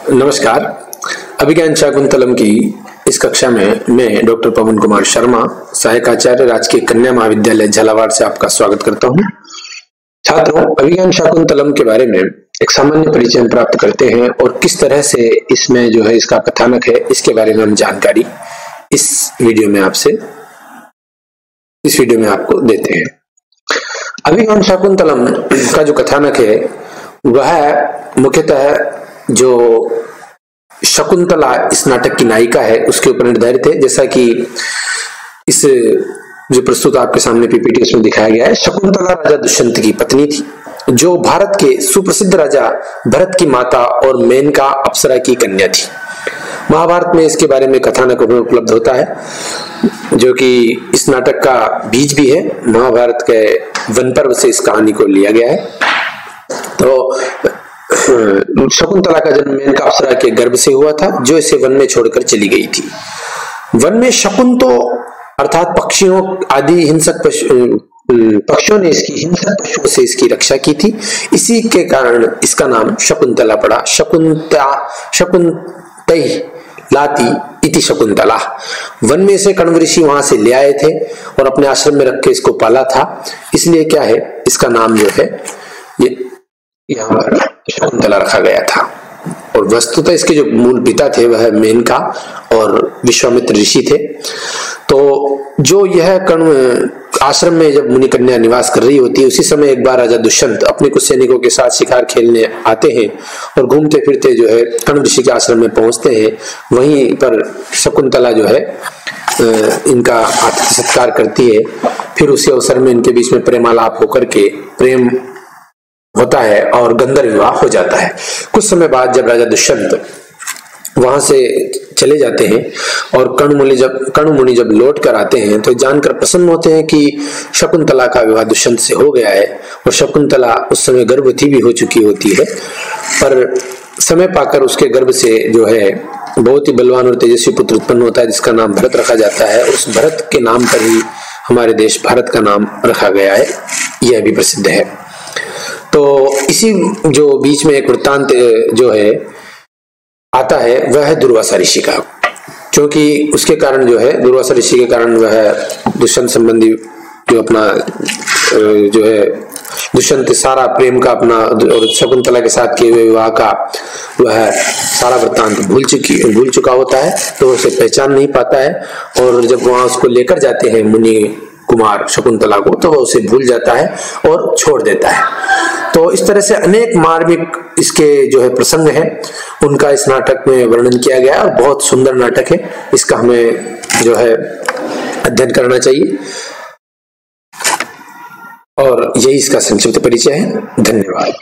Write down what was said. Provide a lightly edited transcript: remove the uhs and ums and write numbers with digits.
नमस्कार। अभिज्ञान शाकुंतलम की इस कक्षा में मैं डॉक्टर पवन कुमार शर्मा, सहायक आचार्य, राजकीय कन्या महाविद्यालय झालावाड़ से आपका स्वागत करता हूं। छात्रों, अभिज्ञान शाकुंतलम के बारे में एक सामान्य परिचय प्राप्त करते हैं और किस तरह से इसमें जो है इसका कथानक है, इसके बारे में हम जानकारी इस वीडियो में आपको देते हैं। अभिज्ञान शाकुंतलम का जो कथानक है वह मुख्यतः जो शकुंतला इस नाटक की नायिका है उसके ऊपर निर्धारित है। जैसा कि इस जो प्रस्तुत आपके सामने पीपीटी उसमें दिखाया गया है, शकुंतला राजा दुष्यंत की पत्नी थी, जो भारत के सुप्रसिद्ध राजा भरत की माता और मेनका अप्सरा की कन्या थी। महाभारत में इसके बारे में कथानक उपलब्ध होता है, जो कि इस नाटक का बीज भी है। महाभारत के वन पर्व से इस कहानी को लिया गया है। तो शकुंतला का जन्म मेनका अप्सरा के गर्भ से हुआ था, जो इसे वन में छोड़कर चली गई थी। वन में शकुंतो अर्थात पक्षियों आदि हिंसक पक्षियों ने इसकी हिंसक पशुओं से इसकी रक्षा की थी। इसी के कारण इसका नाम शकुंतला पड़ा। शकुंतई लाती इति शकुंतला। वन में से कण्व ऋषि वहां से ले आए थे और अपने आश्रम में रख के इसको पाला था, इसलिए क्या है इसका नाम जो है ये यहाँ पर शकुंतला रखा गया था। और वस्तुतः इसके जो मूल पिता थे वह मेनका और विश्वामित्र ऋषि थे। तो जो यह कण्व आश्रम में जब मुनि कन्या निवास कर रही होती है, उसी समय एक बार राजा दुष्यंत अपने कुछ सैनिकों के साथ शिकार खेलने आते हैं और घूमते फिरते जो है कण्व ऋषि के आश्रम में पहुंचते हैं। वहीं पर शकुंतला जो है इनका आतिथ्य सत्कार करती है। फिर उसी अवसर में इनके बीच में प्रेमालाप होकर के प्रेम होता है और गंधर्व विवाह हो जाता है। कुछ समय बाद जब राजा दुष्यंत वहां से चले जाते हैं और कण्व मुनि जब लौट कर आते हैं तो जानकर प्रसन्न होते हैं कि शकुंतला का विवाह दुष्यंत से हो गया है। और शकुंतला उस समय गर्भवती भी हो चुकी होती है, पर समय पाकर उसके गर्भ से जो है बहुत ही बलवान और तेजस्वी पुत्र उत्पन्न होता है, जिसका नाम भरत रखा जाता है। उस भरत के नाम पर ही हमारे देश भारत का नाम रखा गया है, यह भी प्रसिद्ध है। तो इसी जो बीच में एक वृत्तांत जो है आता है वह है दुर्वासा ऋषि का, क्योंकि उसके कारण जो है दुर्वासा ऋषि के कारण वह दुष्यंत संबंधी जो अपना जो है दुष्यंत सारा प्रेम का अपना और शकुंतला के साथ किए हुए विवाह का वह सारा वृत्तांत भूल चुका होता है। तो उसे पहचान नहीं पाता है और जब वहां उसको लेकर जाते हैं मुनि कुमार शकुंतला को, तो वह उसे भूल जाता है और छोड़ देता है। तो इस तरह से अनेक मार्मिक इसके जो है प्रसंग है, उनका इस नाटक में वर्णन किया गया और बहुत सुंदर नाटक है। इसका हमें जो है अध्ययन करना चाहिए और यही इसका संक्षिप्त परिचय है। धन्यवाद।